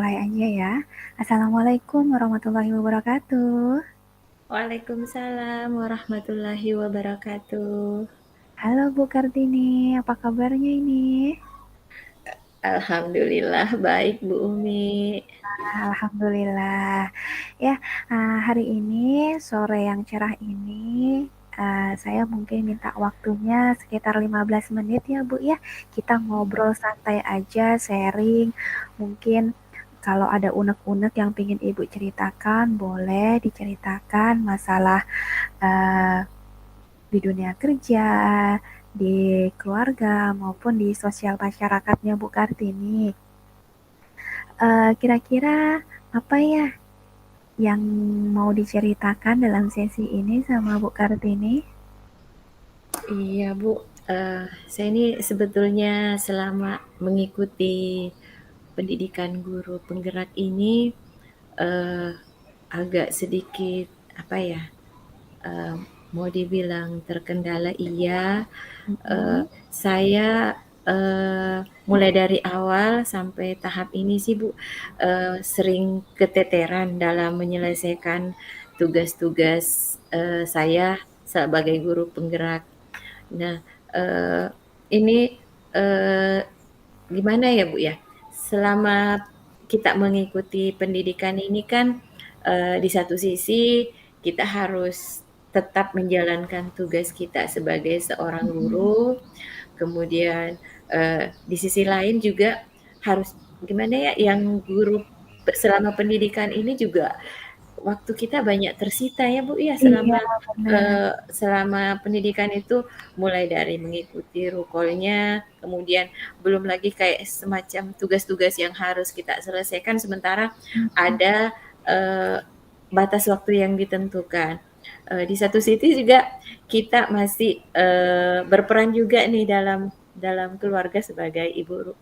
mulai aja ya. Assalamualaikum warahmatullahi wabarakatuh. Waalaikumsalam warahmatullahi wabarakatuh. Halo Bu Kartini, apa kabarnya ini? Alhamdulillah baik Bu Umi. Alhamdulillah. Ya, hari ini sore yang cerah ini saya mungkin minta waktunya sekitar 15 menit ya Bu ya. Kita ngobrol santai aja, sharing. Mungkin kalau ada unek-unek yang ingin Ibu ceritakan, boleh diceritakan masalah eh, di dunia kerja, di keluarga, maupun di sosial masyarakatnya Bu Kartini. Kira-kira apa ya yang mau diceritakan dalam sesi ini sama Bu Kartini? Iya Bu, saya ini sebetulnya selama mengikuti pendidikan guru penggerak ini eh, agak sedikit apa ya, eh, mau dibilang terkendala iya. Eh, Mhm. saya mulai dari awal sampai tahap ini sih Bu, sering keteteran dalam menyelesaikan tugas-tugas saya sebagai guru penggerak. Nah, eh, ini eh, gimana ya Bu ya? Selama kita mengikuti pendidikan ini kan di satu sisi kita harus tetap menjalankan tugas kita sebagai seorang Mhm. guru, kemudian di sisi lain juga harus gimana ya, yang guru selama pendidikan ini juga waktu kita banyak tersita ya Bu ya Iya, benar. selama pendidikan itu mulai dari mengikuti rukolnya, kemudian belum lagi kayak semacam tugas-tugas yang harus kita selesaikan sementara Mhm. ada eh, batas waktu yang ditentukan. Di satu sisi juga kita masih berperan juga nih dalam dalam keluarga sebagai ibu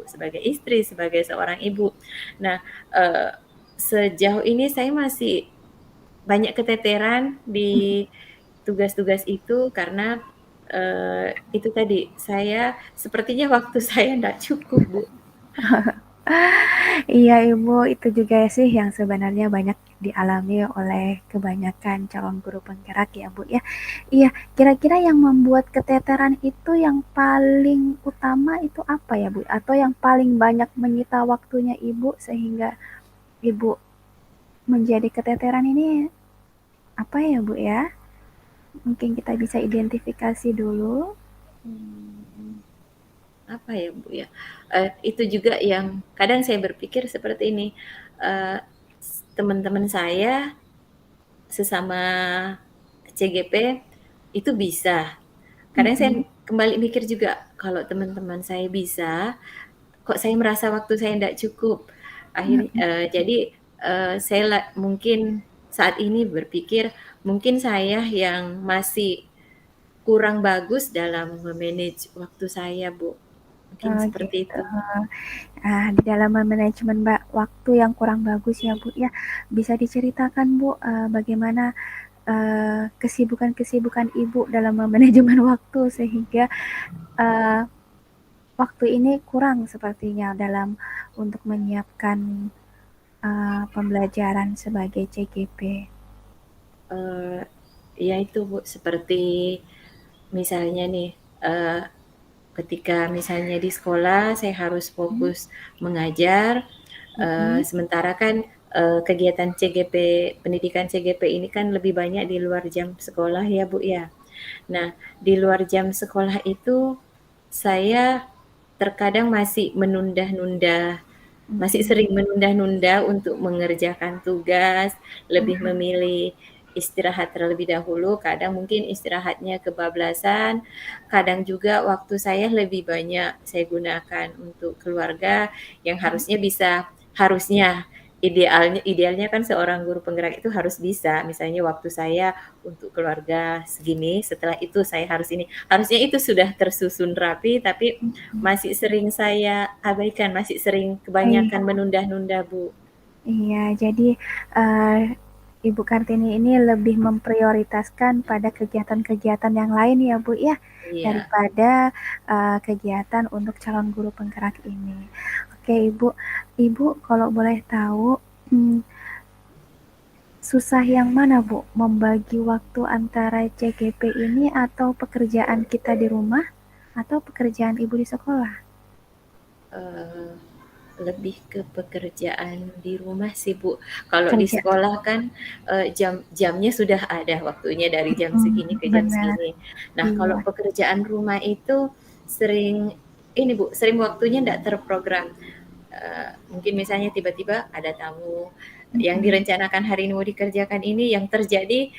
sebagai istri, sebagai seorang ibu. Nah, eh, sejauh ini saya masih banyak keteteran di tugas-tugas itu karena itu tadi saya sepertinya waktu saya tidak cukup Bu. Iya Ibu, itu juga sih yang sebenarnya banyak dialami oleh kebanyakan calon guru penggerak ya Bu ya. Iya, kira-kira yang membuat keteteran itu yang paling utama itu apa ya Bu? Atau yang paling banyak menyita waktunya Ibu sehingga Ibu menjadi keteteran ini apa ya Bu ya? Mungkin kita bisa identifikasi dulu. Hmm, apa ya Bu ya? Itu juga yang kadang saya berpikir seperti ini. Eh, Teman-teman saya sesama CGP itu bisa. Kadang saya Mhm. kembali mikir juga kalau teman-teman saya bisa, kok saya merasa waktu saya tidak cukup. Mhm. Jadi mungkin saat ini berpikir mungkin saya yang masih kurang bagus dalam memanage waktu saya, Bu. Mungkin Oh seperti gitu. itu. Di dalam manajemen waktu yang kurang bagus ya Bu ya, bisa diceritakan Bu bagaimana kesibukan-kesibukan Ibu dalam manajemen waktu sehingga eh, waktu ini kurang sepertinya dalam untuk menyiapkan pembelajaran sebagai CGP. Eh, Ya itu, Bu, seperti misalnya nih, ketika misalnya di sekolah saya harus Mhm. fokus mengajar, Mhm. sementara kan kegiatan CGP, pendidikan CGP ini kan lebih banyak di luar jam sekolah ya Bu ya. Nah, di luar jam sekolah itu saya terkadang masih menunda-nunda, masih Mhm. sering menunda-nunda untuk mengerjakan tugas, lebih Mhm. memilih istirahat terlebih dahulu, kadang mungkin istirahatnya kebablasan, kadang juga waktu saya lebih banyak saya gunakan untuk keluarga yang harusnya idealnya kan seorang guru penggerak itu harus bisa, misalnya waktu saya untuk keluarga segini, setelah itu saya harus ini. Harusnya itu sudah tersusun rapi, tapi Mhm. masih sering saya abaikan, masih sering kebanyakan Iya. menunda-nunda, Bu. Iya, jadi eh, Ibu Kartini ini lebih memprioritaskan pada kegiatan-kegiatan yang lain ya Bu ya, Iya. daripada kegiatan untuk calon guru penggerak ini. Oke Ibu, Ibu kalau boleh tahu, hmm, susah yang mana Bu? Membagi waktu antara CGP ini atau pekerjaan kita di rumah atau pekerjaan Ibu di sekolah? Eee, Lebih ke pekerjaan di rumah sih, Bu. Kalau di Kerja. sekolah kan, jamnya sudah ada waktunya dari jam segini ke jam Benar. segini. Nah, kalau Iya. pekerjaan rumah itu sering ini, Bu, sering waktunya ndak terprogram. Mungkin misalnya tiba-tiba ada tamu yang Mm-mm. direncanakan hari ini mau dikerjakan ini yang terjadi,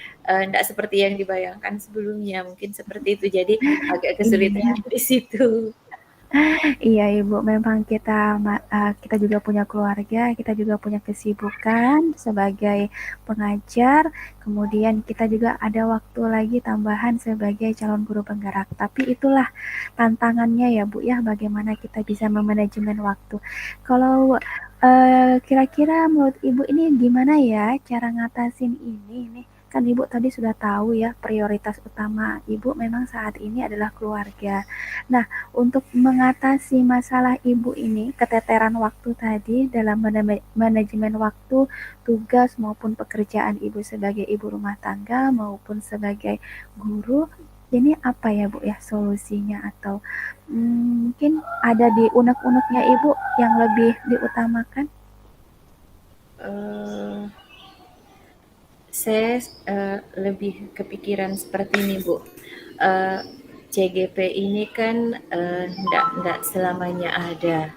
ndak seperti yang dibayangkan sebelumnya, mungkin seperti itu. Jadi agak kesulitan Iya. di situ. Iya Ibu, memang kita juga punya keluarga, kita juga punya kesibukan sebagai pengajar, kemudian kita juga ada waktu lagi tambahan sebagai calon guru penggerak. Tapi itulah tantangannya ya Bu ya, bagaimana kita bisa memanajemen waktu. Kalau kira-kira menurut Ibu ini gimana ya cara ngatasin ini nih? Kan Ibu tadi sudah tahu ya prioritas utama Ibu memang saat ini adalah keluarga. Nah, untuk mengatasi masalah Ibu ini, keteteran waktu tadi dalam manajemen waktu, tugas maupun pekerjaan Ibu sebagai ibu rumah tangga maupun sebagai guru, ini apa ya Bu ya solusinya atau mungkin ada di unek-uneknya Ibu yang lebih diutamakan? Eee Saya, lebih kepikiran seperti ini, Bu, eee, CGP ini kan, ndak selamanya ada.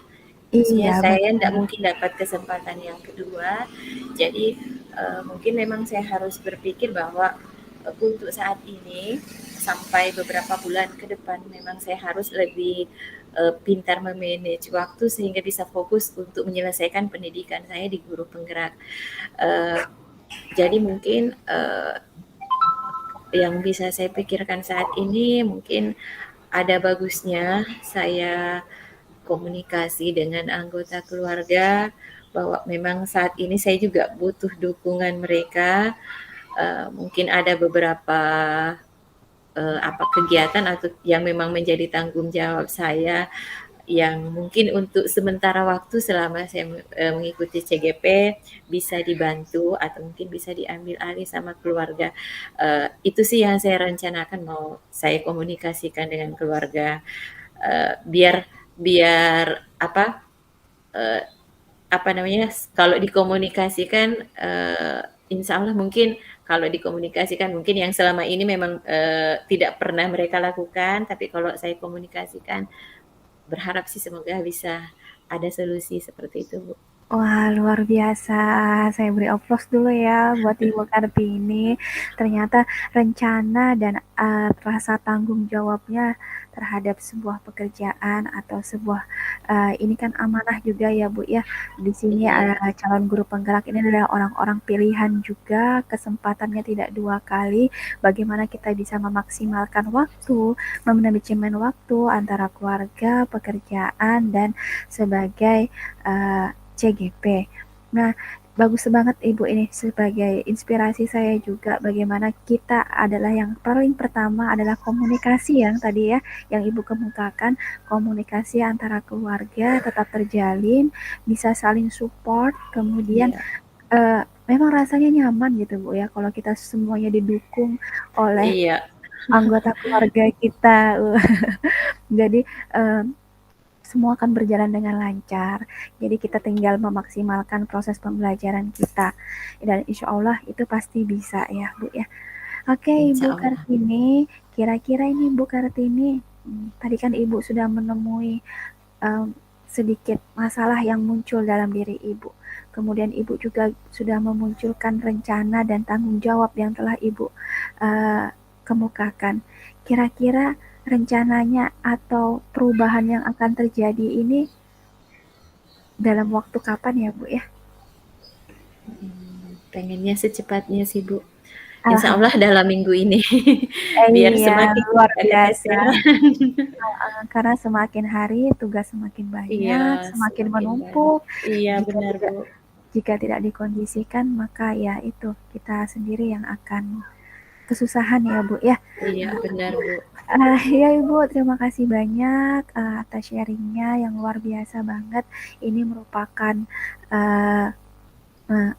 Maksudnya Iya saya ndak benar. mungkin dapat kesempatan yang kedua, jadi, mungkin memang saya harus berpikir bahwa, untuk saat ini, sampai beberapa bulan ke depan memang saya harus lebih, pintar me-manage waktu sehingga bisa fokus untuk menyelesaikan pendidikan saya di guru penggerak. Eee, jadi mungkin, yang bisa saya pikirkan saat ini mungkin ada bagusnya saya komunikasi dengan anggota keluarga bahwa memang saat ini saya juga butuh dukungan mereka. Mungkin ada beberapa apa kegiatan atau yang memang menjadi tanggung jawab saya yang mungkin untuk sementara waktu selama saya mengikuti CGP bisa dibantu atau mungkin bisa diambil alih sama keluarga. Itu sih yang saya rencanakan mau saya komunikasikan dengan keluarga, biar biar eee, apa namanya, kalau dikomunikasikan, insya Allah mungkin kalau dikomunikasikan mungkin yang selama ini memang, tidak pernah mereka lakukan, tapi kalau saya komunikasikan berharap sih semoga bisa ada solusi seperti itu, Bu. Wah, luar biasa. Saya beri aplaus dulu ya buat Ibu Kartini. Ternyata rencana dan rasa tanggung jawabnya terhadap sebuah pekerjaan atau sebuah ini kan amanah juga ya Bu ya. Di sini Iya, calon guru penggerak ini adalah orang-orang pilihan juga, kesempatannya tidak dua kali. Bagaimana kita bisa memaksimalkan waktu, memanajemen waktu antara keluarga, pekerjaan dan sebagai eh, CGP. Nah, bagus banget Ibu ini sebagai inspirasi saya juga bagaimana kita adalah yang paling pertama adalah komunikasi yang tadi ya yang Ibu kemukakan komunikasi antara keluarga tetap terjalin bisa saling support kemudian iya, memang rasanya nyaman gitu Bu ya kalau kita semuanya didukung oleh iya, anggota keluarga kita. Jadi eh, semua akan berjalan dengan lancar. Jadi kita tinggal memaksimalkan proses pembelajaran kita. Dan insya Allah itu pasti bisa ya Bu ya. Oke Ibu insya Allah. Kartini, kira-kira ini Ibu Kartini, tadi kan Ibu sudah menemui um, sedikit masalah yang muncul dalam diri Ibu. Kemudian Ibu juga sudah memunculkan rencana dan tanggung jawab yang telah Ibu uh, kemukakan. Kira-kira rencananya atau perubahan yang akan terjadi ini dalam waktu kapan ya Bu ya? Pengennya secepatnya sih, Bu. Insya Allah Alhamdulillah. dalam minggu ini, biar Iya, semakin luar tidak biasa. keteteran. Karena semakin hari tugas semakin Iya, banyak, semakin semakin banyak. menumpuk. Iya, Jika benar, tidak Bu. jika tidak dikondisikan maka ya itu kita sendiri yang akan kesusahan ya Bu ya. Iya, benar, Bu. Ya Ibu, terima kasih banyak atas sharingnya yang luar biasa banget. Ini uh, uh,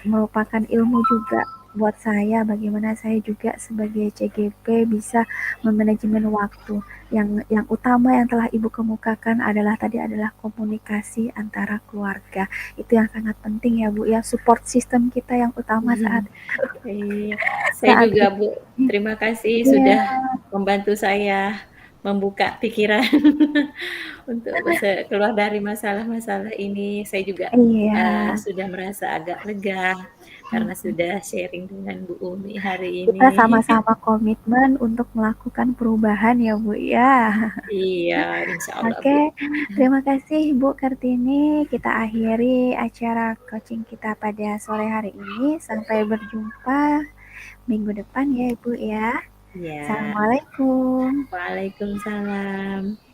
merupakan ilmu juga buat saya bagaimana saya juga sebagai CGP bisa memanajemen waktu. Yang utama yang telah Ibu kemukakan adalah komunikasi antara keluarga. Itu yang sangat penting ya Bu ya, support system kita yang utama Iya, saya saat juga, itu. Bu. Terima kasih Iya, sudah membantu saya membuka pikiran untuk keluar dari masalah-masalah ini. Saya juga, iya. sudah merasa agak lega karena sudah sharing dengan Bu Umi hari Kita ini. sama-sama komitmen untuk melakukan perubahan ya Bu ya. Iya, insyaallah, Bu. Oke, terima kasih Bu Kartini. Kita akhiri acara coaching kita pada sore hari ini. Sampai berjumpa minggu depan ya Ibu ya. Iya. Assalamualaikum. Waalaikumsalam.